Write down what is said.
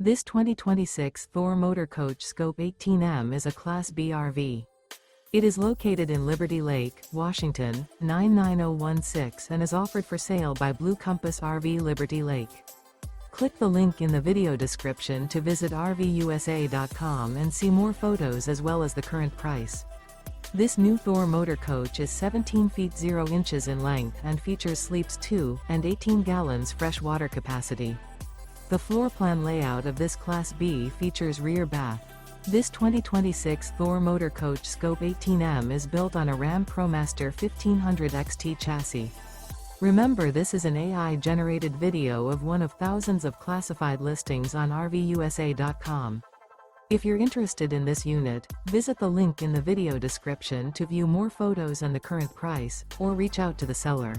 This 2026 Thor Motor Coach Scope 18M is a Class B RV. It is located in Liberty Lake, Washington, 99016 and is offered for sale by Blue Compass RV Liberty Lake. Click the link in the video description to visit RVUSA.com and see more photos as well as the current price. This new Thor Motor Coach is 17 feet 0 inches in length and features sleeps 2 and 18 gallons fresh water capacity. The floor plan layout of this Class B features rear bath. This 2026 Thor Motor Coach Scope 18M is built on a RAM ProMaster 1500 XT chassis. Remember, this is an AI-generated video of one of thousands of classified listings on RVUSA.com. If you're interested in this unit, visit the link in the video description to view more photos and the current price, or reach out to the seller.